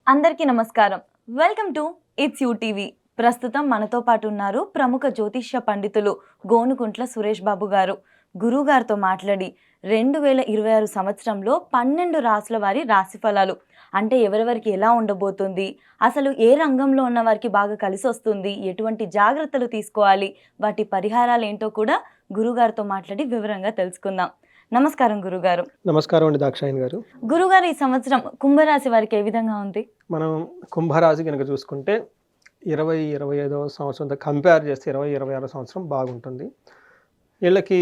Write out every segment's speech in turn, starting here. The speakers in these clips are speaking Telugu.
అందరికీ నమస్కారం. Welcome to it's you TV. ప్రస్తుతం మనతో పాటు ఉన్నారు ప్రముఖ జ్యోతిష్య పండితులు గోనుకుంట్ల సురేష్ బాబు గారు. గురువుగారితో మాట్లాడి 2026 సంవత్సరంలో 12 రాసుల వారి రాశి ఫలాలు అంటే ఎవరెవరికి ఎలా ఉండబోతుంది, అసలు ఏ రంగంలో ఉన్న వారికి బాగా కలిసి వస్తుంది, ఎటువంటి జాగ్రత్తలు తీసుకోవాలి, వాటి పరిహారాలు ఏంటో కూడా గురువుగారితో మాట్లాడి వివరంగా తెలుసుకుందాం. నమస్కారం గురుగారు. నమస్కారం అండి దాక్షాయణి గారు. గురుగారు, ఈ సంవత్సరం కుంభరాశి వారికి ఏ విధంగా ఉంది? మనం కుంభరాశి కనుక చూసుకుంటే 2025 సంవత్సరంతో కంపేర్ చేస్తే 2026 సంవత్సరం బాగుంటుంది. వీళ్ళకి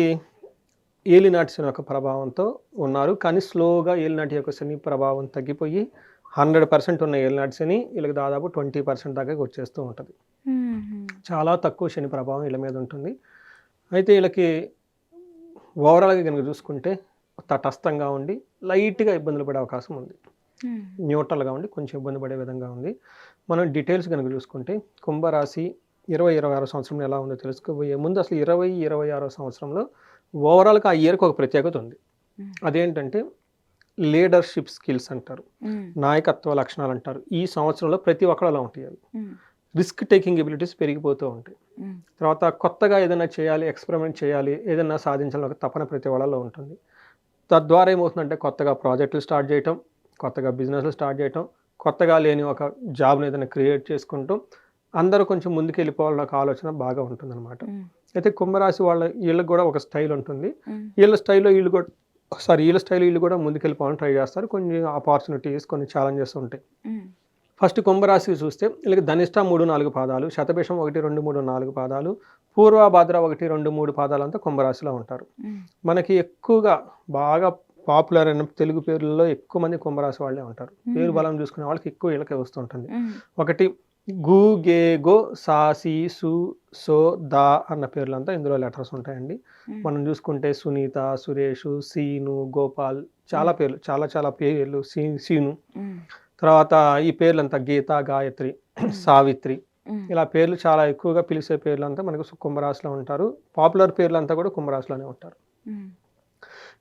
ఏలినాటి శని యొక్క ప్రభావంతో ఉన్నారు, కానీ స్లోగా ఏలినాటి యొక్క శని ప్రభావం తగ్గిపోయి 100% ఉన్న ఏలినాటి శని వీళ్ళకి దాదాపు 20% దాకా వచ్చేస్తూ ఉంటుంది. చాలా తక్కువ శని ప్రభావం వీళ్ళ మీద ఉంటుంది. అయితే వీళ్ళకి ఓవరాల్గా కనుక చూసుకుంటే తటస్థంగా ఉండి లైట్గా ఇబ్బందులు పడే అవకాశం ఉంది. న్యూట్రల్గా ఉండి కొంచెం ఇబ్బంది పడే విధంగా ఉంది. మనం డీటెయిల్స్ కనుక చూసుకుంటే కుంభరాశి 2026 సంవత్సరంలో ఎలా ఉందో తెలుసుకోబోయే ముందు అసలు 2026 సంవత్సరంలో ఓవరాల్గా ఆ ఇయర్కి ఒక ప్రత్యేకత ఉంది. అదేంటంటే లీడర్షిప్ స్కిల్స్ అంటారు, నాయకత్వ లక్షణాలు అంటారు. ఈ సంవత్సరంలో ప్రతి ఒక్కరు అలా ఉంటాయి. అవి రిస్క్ టేకింగ్ ఎబిలిటీస్ పెరిగిపోతూ ఉంటాయి. తర్వాత కొత్తగా ఏదైనా చేయాలి, ఎక్స్పెరిమెంట్ చేయాలి, ఏదైనా సాధించాలని ఒక తపన ప్రతి వాళ్ళలో ఉంటుంది. తద్వారా ఏమవుతుందంటే కొత్తగా ప్రాజెక్టులు స్టార్ట్ చేయటం, కొత్తగా బిజినెస్లు స్టార్ట్ చేయటం, కొత్తగా లేని ఒక జాబ్ని ఏదైనా క్రియేట్ చేసుకుంటూ అందరూ కొంచెం ముందుకు వెళ్ళిపోవాలన్న ఒక ఆలోచన బాగా ఉంటుందన్నమాట. అయితే కుంభరాశి వీళ్ళకి కూడా ఒక స్టైల్ ఉంటుంది. వీళ్ళ స్టైల్లో వీళ్ళు కూడా ముందుకు వెళ్ళిపోవాలని ట్రై చేస్తారు. కొన్ని ఆపర్చునిటీస్, కొన్ని ఛాలెంజెస్ ఉంటాయి. ఫస్ట్ కుంభరాశి చూస్తే వీళ్ళకి ధనిష్ట 3-4 పాదాలు, శతభిషం 1-2-3-4 పాదాలు, పూర్వభాద్ర 1-2-3 పాదాలు అంతా కుంభరాశిలో ఉంటారు. మనకి ఎక్కువగా బాగా పాపులర్ అయిన తెలుగు పేర్లలో ఎక్కువ మంది కుంభరాశి వాళ్ళే ఉంటారు. పేరు బలం చూసుకునే వాళ్ళకి ఎక్కువ వీళ్ళకే వస్తుంటుంది. ఒకటి గు, గే, గో, సా, సి, సు, సో, దా అన్న పేర్లంతా ఇందులో లెటర్స్ ఉంటాయండి. మనం చూసుకుంటే సునీత, సురేష్, సీను, గోపాల్, చాలా పేర్లు, చాలా పేర్లు, సీను. తర్వాత ఈ పేర్లంతా గీత, గాయత్రి, సావిత్రి, ఇలా పేర్లు చాలా ఎక్కువగా పిలిచే పేర్లంతా మనకు కుంభరాశిలో ఉంటారు. పాపులర్ పేర్లంతా కూడా కుంభరాశిలోనే ఉంటారు.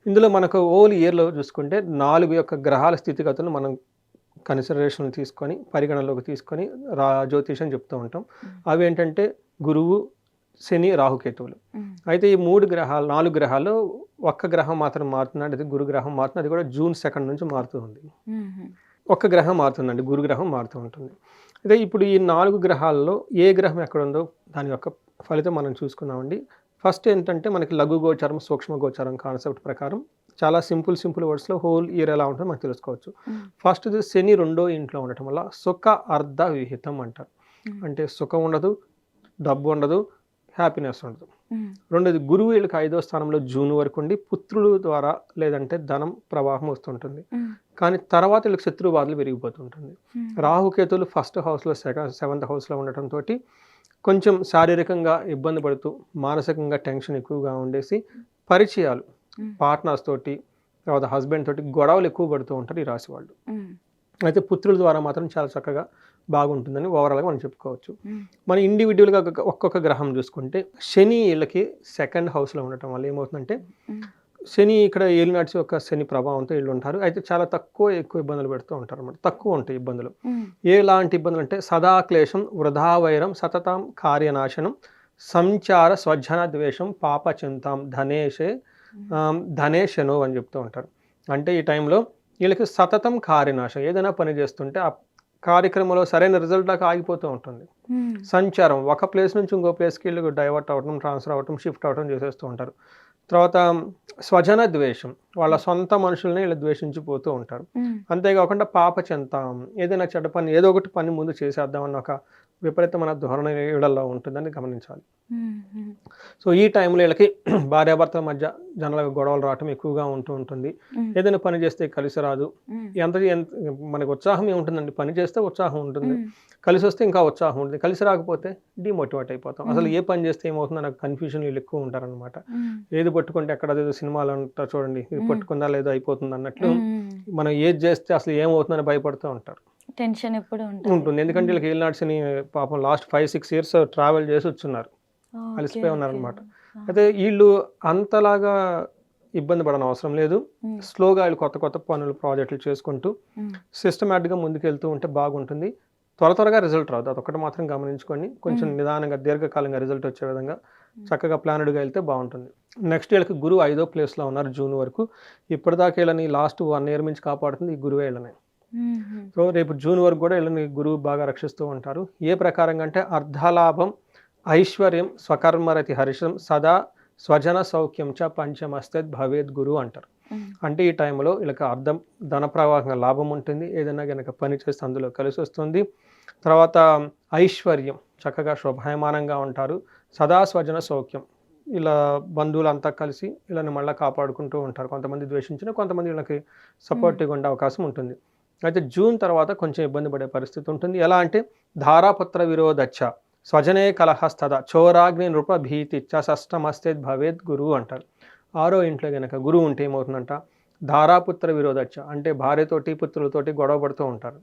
ఇందులో మనకు ఓల్ ఇయర్లో చూసుకుంటే 4 యొక్క గ్రహాల స్థితిగతులను మనం కన్సిడరేషన్ తీసుకొని, పరిగణలోకి తీసుకొని జ్యోతిషం చెప్తూ ఉంటాం. అవి ఏంటంటే గురువు, శని, రాహుకేతువులు. అయితే ఈ 4 గ్రహాల్లో ఒక్క గ్రహం మాత్రం మారుతున్నాడు, అది గురు గ్రహం మారుతుంది. అది కూడా జూన్ 2 నుంచి మారుతూ ఉంది. ఒక్క గ్రహం మారుతుందండి, గురుగ్రహం మారుతూ ఉంటుంది. అయితే ఇప్పుడు ఈ 4 గ్రహాల్లో ఏ గ్రహం ఎక్కడ ఉందో దాని యొక్క ఫలితం మనం చూసుకున్నామండి. ఫస్ట్ ఏంటంటే మనకి లఘు గోచారం, సూక్ష్మ గోచారం కాన్సెప్ట్ ప్రకారం చాలా సింపుల్ వర్డ్స్లో హోల్ ఇయర్ ఎలా ఉంటుందో మనకు తెలుసుకోవచ్చు. ఫస్ట్ శని 2వ ఇంట్లో ఉండటం వల్ల సుఖ అర్ధ విహితం అంటారు. అంటే సుఖం ఉండదు, డబ్బు ఉండదు, హ్యాపీనెస్ ఉండదు. రెండోది గురువు వీళ్ళకి 5వ స్థానంలో జూన్ వరకు ఉండి పుత్రుల ద్వారా లేదంటే ధనం ప్రవాహం వస్తుంటుంది. కానీ తర్వాత వీళ్ళకి శత్రు బాధలు పెరిగిపోతుంటుంది. రాహుకేతులు ఫస్ట్ హౌస్లో, 7th హౌస్లో ఉండటంతో కొంచెం శారీరకంగా ఇబ్బంది పడుతూ, మానసికంగా టెన్షన్ ఎక్కువగా ఉండేసి పరిచయాలు, పార్ట్నర్స్ తోటి, తర్వాత హస్బెండ్ తోటి గొడవలు ఎక్కువ పడుతూ ఉంటారు ఈ రాశి వాళ్ళు. అయితే పుత్రుల ద్వారా మాత్రం చాలా చక్కగా బాగుంటుందని ఓవరాల్గా మనం చెప్పుకోవచ్చు. మన ఇండివిజువల్గా ఒక్కొక్క గ్రహం చూసుకుంటే శని వీళ్ళకి 2nd హౌస్లో ఉండటం వల్ల ఏమవుతుందంటే, శని ఇక్కడ ఏలినాటి యొక్క శని ప్రభావంతో వీళ్ళు ఉంటారు. అయితే చాలా ఎక్కువ ఇబ్బందులు పెడుతూ ఉంటారు అన్నమాట. తక్కువ ఉంటాయి ఇబ్బందులు. ఎలాంటి ఇబ్బందులు అంటే సదాక్లేశం, వృధావైరం, సతతం కార్యనాశనం, సంచార స్వజన ద్వేషం, పాప చింతాం, ధనేశనో అని చెప్తూ ఉంటారు. అంటే ఈ టైంలో వీళ్ళకి సతతం కార్యనాశం, ఏదైనా పని చేస్తుంటే ఆ కార్యక్రమంలో సరైన రిజల్ట్ దాకా ఆగిపోతూ ఉంటుంది. సంచారం, ఒక ప్లేస్ నుంచి ఇంకో ప్లేస్కి వీళ్ళు డైవర్ట్ అవ్వడం, ట్రాన్స్ఫర్ అవ్వడం, షిఫ్ట్ అవ్వడం చేసేస్తూ ఉంటారు. తర్వాత స్వజన ద్వేషం, వాళ్ళ సొంత మనుషుల్ని వీళ్ళు ద్వేషించిపోతూ ఉంటారు. అంతేకాకుండా పాప చింతాం, ఏదైనా చెడ్డ పని, ఏదో ఒకటి పని ముందు చేసేద్దామన్న ఒక విపరీతమైన ధోరణి వీళ్ళల్లో ఉంటుందని గమనించాలి. సో ఈ టైంలో వీళ్ళకి భార్యాభర్తల మధ్య జనరల్గా గొడవలు రావటం ఎక్కువగా ఉంటుంది. ఏదైనా పని చేస్తే కలిసి రాదు. ఎంత మనకు ఉత్సాహం ఏముంటుందండి, పని చేస్తే ఉత్సాహం ఉంటుంది, కలిసి వస్తే ఇంకా ఉత్సాహం ఉంటుంది, కలిసి రాకపోతే డిమోటివేట్ అయిపోతాం. అసలు ఏ పని చేస్తే ఏమవుతుందో నాకు కన్ఫ్యూజన్ వీళ్ళు ఎక్కువ ఉంటారనమాట. ఏది పట్టుకుంటే ఎక్కడ సినిమాలు అంటారు చూడండి, ఇది పట్టుకుందా లేదో అయిపోతుంది అన్నట్లు మనం ఏది చేస్తే అసలు ఏమవుతుందని భయపడుతూ ఉంటారు. టెన్షన్ ఎప్పుడు ఉంటుంది. ఎందుకంటే వీళ్ళకి ఏలినాటి శని పాపం లాస్ట్ 5-6 ఇయర్స్ ట్రావెల్ చేసి వచ్చున్నారు, అలసిపోయి ఉన్నారనమాట. అయితే వీళ్ళు అంతలాగా ఇబ్బంది పడని అవసరం లేదు. స్లోగా వీళ్ళు కొత్త కొత్త పనులు ప్రాజెక్టులు చేసుకుంటూ సిస్టమేటిక్గా ముందుకెళ్తూ ఉంటే బాగుంటుంది. త్వరగా రిజల్ట్ రాదు, అదొకటి మాత్రం గమనించుకొని కొంచెం నిదానంగా దీర్ఘకాలంగా రిజల్ట్ వచ్చే విధంగా చక్కగా ప్లానెడ్గా వెళ్తే బాగుంటుంది. నెక్స్ట్ వీళ్ళకి గురువు 5వ ప్లేస్లో ఉన్నారు జూన్ వరకు. ఇప్పటిదాకా వీళ్ళని లాస్ట్ 1 ఇయర్ నుంచి కాపాడుతుంది ఈ గురువే వీళ్ళని. సో రేపు జూన్ వరకు కూడా వీళ్ళని గురువు బాగా రక్షిస్తూ ఉంటారు. ఏ ప్రకారంగా అంటే అర్ధలాభం, ఐశ్వర్యం, స్వకర్మరతి హర్షం, సదా స్వజన సౌఖ్యం చ పంచమస్తద్ భవేద్ గురు అంటారు. అంటే ఈ టైంలో వీళ్ళకి అర్థం ధన ప్రవాహంగా లాభం ఉంటుంది, ఏదైనా కనుక పని చేస్తే అందులో కలిసి వస్తుంది. తర్వాత ఐశ్వర్యం, చక్కగా శోభాయమానంగా ఉంటారు. సదా స్వజన సౌఖ్యం, ఇలా బంధువులంతా కలిసి వీళ్ళని మళ్ళీ కాపాడుకుంటూ ఉంటారు. కొంతమంది ద్వేషించిన, కొంతమంది వీళ్ళకి సపోర్టివ్గా ఉండే అవకాశం ఉంటుంది. అయితే జూన్ తర్వాత కొంచెం ఇబ్బంది పడే పరిస్థితి ఉంటుంది. ఎలా అంటే ధారాపుత్ర విరోధచ్చ స్వజనే కలహస్తద చోరాగ్ని నృప భీతి చ షష్టమస్తేద్ భవేద్ గురువు అంటారు. 6వ ఇంట్లో కనుక గురువు ఉంటే ఏమవుతుందంట, ధారాపుత్ర విరోధచ్చ అంటే భార్యతోటి పుత్రులతోటి గొడవ పడుతూ ఉంటారు.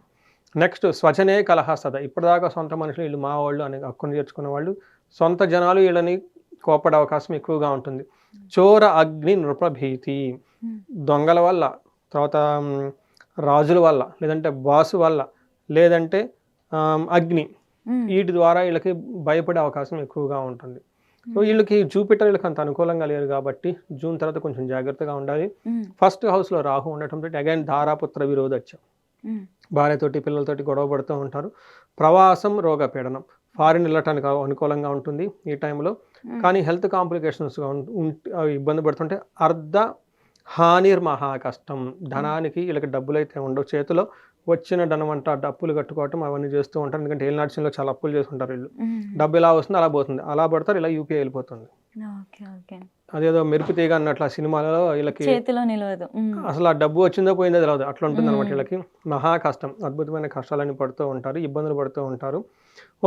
నెక్స్ట్ స్వజనే కలహస్తద, ఇప్పటిదాకా సొంత మనుషులు వీళ్ళు మా వాళ్ళు అని హక్కును చేర్చుకున్న వాళ్ళు, సొంత జనాలు వీళ్ళని కోపడే అవకాశం ఎక్కువగా ఉంటుంది. చోర అగ్ని నృపభీతి, దొంగల వల్ల, తర్వాత రాజుల వల్ల, లేదంటే బాసు వల్ల, లేదంటే అగ్ని, వీటి ద్వారా వీళ్ళకి భయపడే అవకాశం ఎక్కువగా ఉంటుంది. సో వీళ్ళకి జూపిటర్ వీళ్ళకి అంత అనుకూలంగా లేరు కాబట్టి జూన్ తర్వాత కొంచెం జాగ్రత్తగా ఉండాలి. ఫస్ట్ హౌస్లో రాహు ఉండటంతో అగైన్ ధారాపుత్ర విరోధచ్చ, భార్యతోటి పిల్లలతోటి గొడవ పడుతూ ఉంటారు. ప్రవాసం, రోగ పీడనం, ఫారిన్ వెళ్ళటానికి అనుకూలంగా ఉంటుంది ఈ టైంలో. కానీ హెల్త్ కాంప్లికేషన్స్గా ఇబ్బంది పడుతుంటే అర్ధ హానిర్ మహా కష్టం, ధనానికి వీళ్ళకి డబ్బులు అయితే ఉండవు చేతిలో, వచ్చిన ధనం అంట అప్పులు కట్టుకోవటం అవన్నీ చేస్తూ ఉంటారు. ఎందుకంటే ఏలినాటిలో చాలా అప్పులు చేసుకుంటారు వీళ్ళు. డబ్బు ఎలా వస్తుంది అలా పోతుంది, అలా పడతారు, ఇలా యూపీఐ వెళ్ళిపోతుంది. అదేదో మెరుపు తీగ అన్నట్లు ఆ సినిమాలలో వీళ్ళకి చేతిలో నిలవదు, అసలు ఆ డబ్బు వచ్చిందో పోయిందో తెలియదు, అట్లా ఉంటుంది అనమాట. వీళ్ళకి మహా కష్టం, అద్భుతమైన కష్టాలని పడుతూ ఉంటారు, ఇబ్బందులు పడుతూ ఉంటారు.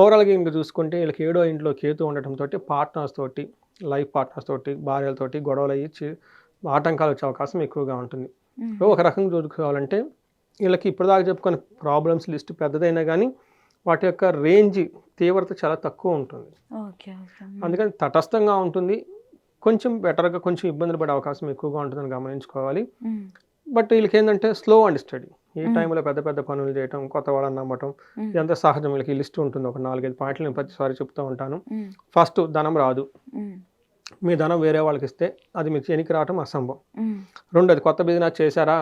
ఓవరాల్గా ఇంకా చూసుకుంటే వీళ్ళకి 7వ ఇంట్లో కేతు ఉండటంతో పార్ట్నర్స్ తోటి, లైఫ్ పార్ట్నర్స్ తోటి, భార్యలతోటి గొడవలు అయ్యి ఆటంకాలు వచ్చే అవకాశం ఎక్కువగా ఉంటుంది. సో ఒక రకంగా చూసుకోవాలంటే వీళ్ళకి ఇప్పటిదాకా చెప్పుకున్న ప్రాబ్లమ్స్ లిస్ట్ పెద్దదైనా కానీ వాటి యొక్క రేంజ్ తీవ్రత చాలా తక్కువ ఉంటుంది. అందుకని తటస్థంగా ఉంటుంది, కొంచెం బెటర్గా కొంచెం ఇబ్బందులు పడే అవకాశం ఎక్కువగా ఉంటుందని గమనించుకోవాలి. బట్ వీళ్ళకి ఏంటంటే స్లో అండ్ స్టడీ, ఈ టైంలో పెద్ద పెద్ద పనులు చేయటం, కొత్త వాళ్ళని నమ్మటం, ఇదంతా సహజం. వీళ్ళకి లిస్ట్ ఉంటుంది, ఒక 4-5 పాయింట్లు నేను ప్రతిసారి చెప్తూ ఉంటాను. ఫస్ట్, ధనం రాదు, మీ ధనం వేరే వాళ్ళకి ఇస్తే అది మీకు చేనికి రావటం అసంభవం. రెండోది, కొత్త బిజినెస్ చేశారా,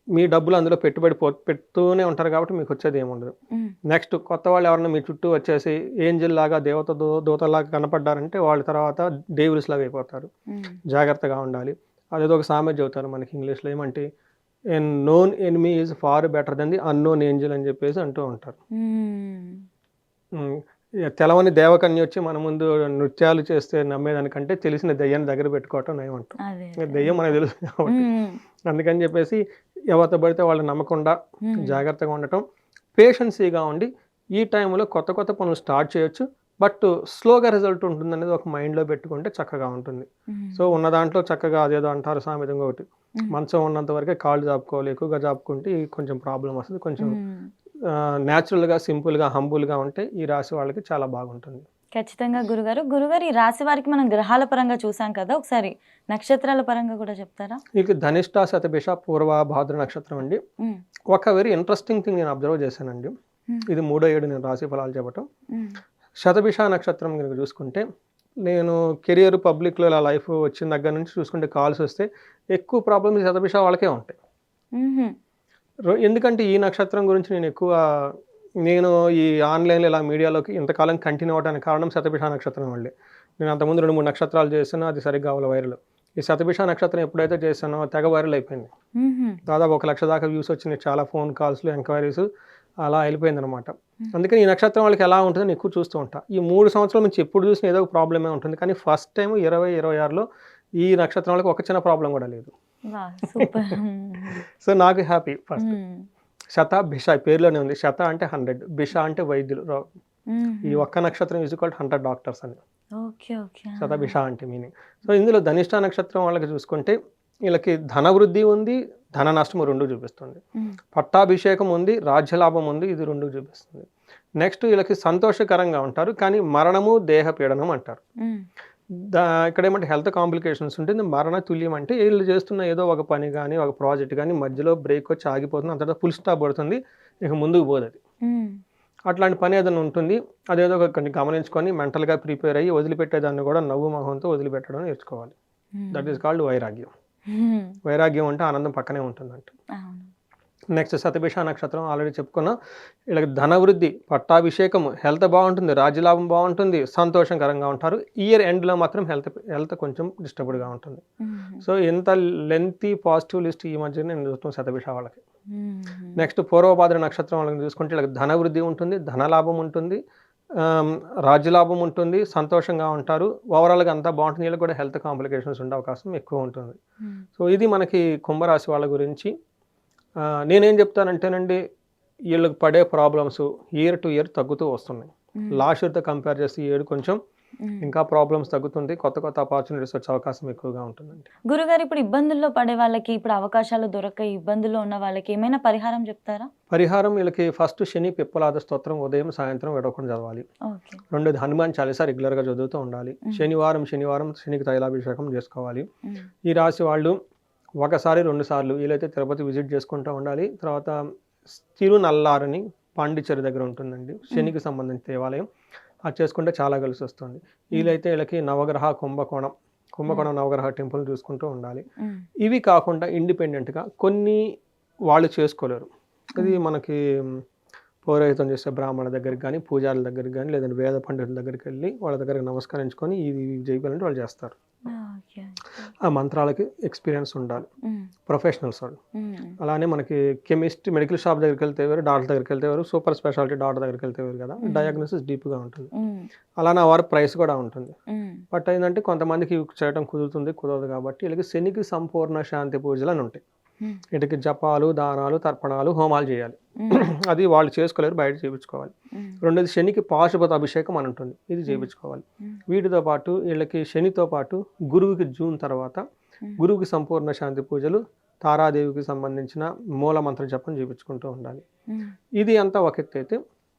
మీ డబ్బులు అందులో పెట్టుబడి పెడుతూనే ఉంటారు కాబట్టి మీకు వచ్చేది ఏముండదు. నెక్స్ట్, కొత్త వాళ్ళు ఎవరైనా మీ చుట్టూ వచ్చేసి ఏంజల్ లాగా, దేవత దూతలాగా కనపడ్డారంటే వాళ్ళ తర్వాత డేవిల్స్ లాగా అయిపోతారు. జాగ్రత్తగా ఉండాలి. అదేదో ఒక సామెత చెబుతారు మనకి ఇంగ్లీష్లో, ఏమంటే an known enemy is far better than the unknown angel అని చెప్పేసి అంటూ ఉంటారు. తెలవని దేవకన్య వచ్చి మన ముందు నృత్యాలు చేస్తే నమ్మేదానికంటే తెలిసిన దెయ్యాన్ని దగ్గర పెట్టుకోవటం నయమంటాం. దెయ్యం మనకు తెలుసు కాబట్టి అందుకని చెప్పేసి ఎవరితో పడితే వాళ్ళు నమ్మకుండా జాగ్రత్తగా ఉండటం, పేషెన్సీగా ఉండి ఈ టైంలో కొత్త కొత్త పనులు స్టార్ట్ చేయొచ్చు. బట్ స్లోగా రిజల్ట్ ఉంటుంది అనేది ఒక మైండ్లో పెట్టుకుంటే చక్కగా ఉంటుంది. సో ఉన్న దాంట్లో చక్కగా అదేదో అంటారు సామెతంగా ఒకటి, మంచం ఉన్నంత వరకే కాళ్ళు జాపుకోవాలి, ఎక్కువగా జాపుకుంటే కొంచెం ప్రాబ్లం వస్తుంది. కొంచెం న్యాచురల్గా, సింపుల్గా, హంబుల్గా ఉంటే ఈ రాశి వాళ్ళకి చాలా బాగుంటుంది. ఖచ్చితంగా గురుగారు. ఈ రాశి వారికి మనం గ్రహాల పరంగా చూసాం కదా, ఒకసారి నక్షత్రాల పరంగా కూడా చెప్తారా? ఇక ధనిష్ట, శతభిష, పూర్వ, భాద్ర నక్షత్రం అండి. ఒక వెరీ ఇంట్రెస్టింగ్ థింగ్ నేను అబ్జర్వ్ చేశానండి. ఇది 3వ ఏడు నేను రాశి ఫలాలు చెప్పటం. శతభిష నక్షత్రం కనుక చూసుకుంటే, నేను కెరియర్ పబ్లిక్లో ఇలా లైఫ్ వచ్చిన దగ్గర నుంచి చూసుకుంటే కాల్స్ వస్తే ఎక్కువ ప్రాబ్లమ్స్ శతభిష వాళ్ళకే ఉంటాయి. ఎందుకంటే ఈ నక్షత్రం గురించి నేను ఈ ఆన్లైన్లో ఇలా మీడియాలోకి ఇంతకాలం కంటిన్యూ అవడానికి కారణం శతభిష నక్షత్రం వాళ్ళే. నేను అంతకుముందు 2-3 నక్షత్రాలు చేశాను, అది సరిగ్గా అవ్వాలి వైరల్. ఈ శతభిష నక్షత్రం ఎప్పుడైతే చేశానో తెగ వైరల్ అయిపోయింది. దాదాపు 1 లక్ష దాకా వ్యూస్ వచ్చినాయి, చాలా ఫోన్ కాల్స్లు, ఎంక్వైరీస్ అలా వెళ్ళిపోయింది అనమాట. అందుకని ఈ నక్షత్రం వాళ్ళకి ఎలా ఉంటుందని ఎక్కువ చూస్తూ ఉంటా. ఈ 3 సంవత్సరాల నుంచి ఎప్పుడు చూసినా ఏదో ఒక ప్రాబ్లమే ఉంటుంది. కానీ ఫస్ట్ టైం 2026లో ఈ నక్షత్రం వాళ్ళకి ఒక చిన్న ప్రాబ్లం కూడా లేదు. సో నాకు హ్యాపీ. ఫస్ట్ శత భిష పేరులోనే ఉంది. శత అంటే 100, భిష అంటే వైద్యులు. ఈ ఒక్క నక్షత్రం ఈజ్ ఈక్వల్ 100 డాక్టర్స్ అని శత భిష అంటే మీనింగ్. సో ఇందులో ధనిష్ట నక్షత్రం వాళ్ళకి చూసుకుంటే వీళ్ళకి ధన వృద్ధి ఉంది, ధన నష్టము 2 చూపిస్తుంది. పట్టాభిషేకం ఉంది, రాజ్యలాభం ఉంది, ఇది 2 చూపిస్తుంది. నెక్స్ట్ వీళ్ళకి సంతోషకరంగా ఉంటారు, కానీ మరణము, దేహ పీడనం అంటారు. ఇక్కడ ఏమంటే హెల్త్ కాంప్లికేషన్స్ ఉంటుంది. మరణ తుల్యం అంటే వీళ్ళు చేస్తున్న ఏదో ఒక పని కానీ, ఒక ప్రాజెక్ట్ కానీ మధ్యలో బ్రేక్ వచ్చి ఆగిపోతుంది. అంతటా ఫుల్ స్టాప్ పడుతుంది. ఇక ముందుకు పోదది. అట్లాంటి పని ఏదైనా ఉంటుంది. అదేదో కొన్ని గమనించుకొని మెంటల్‌గా ప్రిపేర్ అయ్యి వదిలిపెట్టేదాన్ని కూడా నవ్వు మొహంతో వదిలిపెట్టడం నేర్చుకోవాలి. దట్ ఈస్ కాల్డ్ వైరాగ్యం. వైరాగ్యం అంటే ఆనందం పక్కనే ఉంటుందంట. నెక్స్ట్ శతభిష నక్షత్రం ఆల్రెడీ చెప్పుకున్నాం. వీళ్ళకి ధనవృద్ధి, పట్టాభిషేకం, హెల్త్ బాగుంటుంది, రాజ్యలాభం బాగుంటుంది, సంతోషకరంగా ఉంటారు. ఇయర్ ఎండ్లో మాత్రం హెల్త్ కొంచెం డిస్టర్బ్డ్గా ఉంటుంది. సో ఇంత లెంతీ పాజిటివ్ లిస్ట్ ఈ మధ్య నేను చూస్తాను శతభిష వాళ్ళకి. నెక్స్ట్ పూర్వభాద్ర నక్షత్రం వాళ్ళని చూసుకుంటే వీళ్ళకి ధనవృద్ధి ఉంటుంది, ధనలాభం ఉంటుంది, రాజ్యలాభం ఉంటుంది, సంతోషంగా ఉంటారు. ఓవరాల్గా అంతా బాగుంటుంది. వీళ్ళకి కూడా హెల్త్ కాంప్లికేషన్స్ ఉండే అవకాశం ఎక్కువ ఉంటుంది. సో ఇది మనకి కుంభరాశి వాళ్ళ గురించి. నేనేం చెప్తానంటేనండి, వీళ్ళకి పడే ప్రాబ్లమ్స్ ఇయర్ టు ఇయర్ తగ్గుతూ వస్తున్నాయి. లాస్ట్ ఇయర్తో కంపేర్ చేస్తే ఈ ఏడు కొంచెం ఇంకా ప్రాబ్లమ్స్ తగ్గుతుంది. కొత్త ఆపర్చునిటీస్ వచ్చే అవకాశం ఎక్కువగా ఉంటుందండి. గురుగారు, ఇప్పుడు ఇబ్బందుల్లో పడే వాళ్ళకి, ఇప్పుడు అవకాశాలు దొరక ఇబ్బందుల్లో ఉన్న వాళ్ళకి ఏమైనా పరిహారం చెప్తారా? పరిహారం వీళ్ళకి ఫస్ట్ శని పిప్పలాద స్తోత్రం ఉదయం సాయంత్రం విడవకుండా చదవాలి. రెండోది హనుమాన్ చాలీసా రెగ్యులర్గా చదువుతూ ఉండాలి. శనివారం శనికి తైలాభిషేకం చేసుకోవాలి. ఈ రాశి వాళ్ళు ఒకసారి 2 సార్లు వీలైతే తిరుపతి విజిట్ చేసుకుంటూ ఉండాలి. తర్వాత తిరునల్లారని పాండిచ్చేరి దగ్గర ఉంటుందండి, శనికి సంబంధించిన దేవాలయం. అది చేసుకుంటే చాలా కలిసి వస్తుంది. వీలైతే వీళ్ళకి నవగ్రహ కుంభకోణం నవగ్రహ టెంపుల్ చూసుకుంటూ ఉండాలి. ఇవి కాకుండా ఇండిపెండెంట్గా కొన్ని వాళ్ళు చేసుకోలేరు. ఇది మనకి పౌరోహితం చేసే బ్రాహ్మణ దగ్గరికి కానీ, పూజారుల దగ్గరికి కానీ, లేదంటే వేద పండితుల దగ్గరికి వెళ్ళి వాళ్ళ దగ్గరికి నమస్కరించుకొని ఇది చేయాలంటే వాళ్ళు చేస్తారు. ఆ మంత్రాలకి ఎక్స్పీరియన్స్ ఉండాలి, ప్రొఫెషనల్స్ వాళ్ళు. అలానే మనకి కెమిస్ట్ మెడికల్ షాప్ దగ్గరికి వెళ్తే వేరు, డాక్టర్ దగ్గరికి వెళ్తే వేరు, సూపర్ స్పెషాలిటీ డాక్టర్ దగ్గరికి వెళ్తే వేరు కదా. డయాగ్నోసిస్ డీప్గా ఉంటుంది. అలానే వారి ప్రైస్ కూడా ఉంటుంది. బట్ ఏంటంటే కొంతమందికి చేయడం కుదరదు కాబట్టి వీళ్ళకి శనికి సంపూర్ణ శాంతి పూజలు అని ఉంటాయి. వీటికి జపాలు, దానాలు, తర్పణాలు, హోమాలు చేయాలి. అది వాళ్ళు చేసుకోలేరు, బయట చేయించుకోవాలి. రెండోది శనికి పాశుపత అభిషేకం అని ఉంటుంది, ఇది చేయించుకోవాలి. వీటితో పాటు వీళ్ళకి శనితో పాటు గురువుకి జూన్ తర్వాత గురువుకి సంపూర్ణ శాంతి పూజలు, తారాదేవికి సంబంధించిన మూల మంత్ర జపం చేయించుకుంటూ ఉండాలి. ఇది అంతా ఒక ఎత్తు అయితే,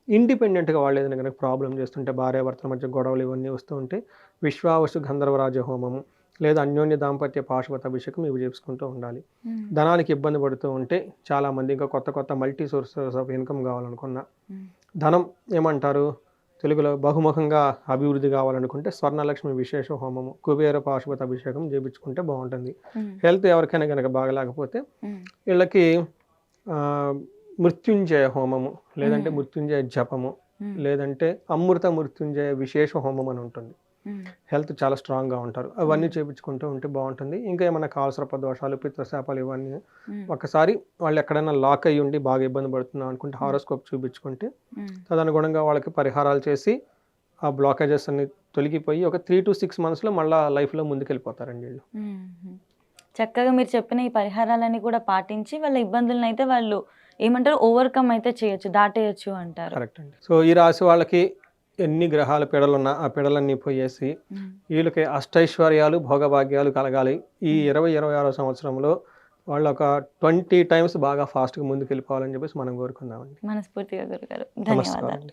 ఇండిపెండెంట్గా వాళ్ళు ఏదైనా కనుక ప్రాబ్లం చేస్తుంటే, భార్యాభర్తల మధ్య గొడవలు ఇవన్నీ వస్తూ ఉంటే విశ్వావసు గంధర్వరాజ హోమము లేదా అన్యోన్య దాంపత్య పాశుపత అభిషేకం ఇవి చేసుకుంటూ ఉండాలి. ధనానికి ఇబ్బంది పడుతూ ఉంటే, చాలామంది ఇంకా కొత్త మల్టీ సోర్సెస్ ఆఫ్ ఇన్కమ్ కావాలనుకున్న, ధనం ఏమంటారు తెలుగులో బహుముఖంగా అభివృద్ధి కావాలనుకుంటే స్వర్ణలక్ష్మి విశేష హోమము, కుబేర పాశుపత అభిషేకం చేయించుకుంటే బాగుంటుంది. హెల్త్ ఎవరికైనా కనుక బాగలేకపోతే వీళ్ళకి మృత్యుంజయ హోమము, లేదంటే మృత్యుంజయ జపము, లేదంటే అమృత మృత్యుంజయ విశేష హోమం అని ఉంటుంది. హెల్త్ చాలా స్ట్రాంగ్గా ఉంటారు. అవన్నీ చేయించుకుంటూ ఉంటే బాగుంటుంది. ఇంకా ఏమైనా కాలసర్ప దోషాలు, పిత్రశాపాలు ఇవన్నీ ఒకసారి వాళ్ళు ఎక్కడైనా లాక్ అయ్యి ఉండి బాగా ఇబ్బంది పడుతున్నాం అనుకుంటే హారోస్కోప్ చూపించుకుంటే తదనుగుణంగా వాళ్ళకి పరిహారాలు చేసి ఆ బ్లాకేజెస్ అన్ని తొలగిపోయి ఒక 3 to 6 monthsలో మళ్ళీ లైఫ్లో ముందుకెళ్ళిపోతారండి వీళ్ళు. చక్కగా మీరు చెప్పిన ఈ పరిహారాలన్నీ కూడా పాటించి వాళ్ళ ఇబ్బందులను అయితే వాళ్ళు ఏమంటారు ఓవర్కమ్ అయితే చేయొచ్చు, దాటేయచ్చు అంటారు. కరెక్ట్ అండి. సో ఈ రాశి వాళ్ళకి ఎన్ని గ్రహాల పీడలున్నా ఆ పీడలన్నీ పోయేసి వీళ్ళకి అష్టైశ్వర్యాలు, భోగభాగ్యాలు కలగాలి. ఈ 2026 సంవత్సరంలో వాళ్ళు ఒక 20 times బాగా ఫాస్ట్గా ముందుకు వెళ్ళిపోవాలని చెప్పేసి మనం కోరుకుందామండి. మనస్ఫూర్తిగా గురుగారు, ధన్యవాదాలు.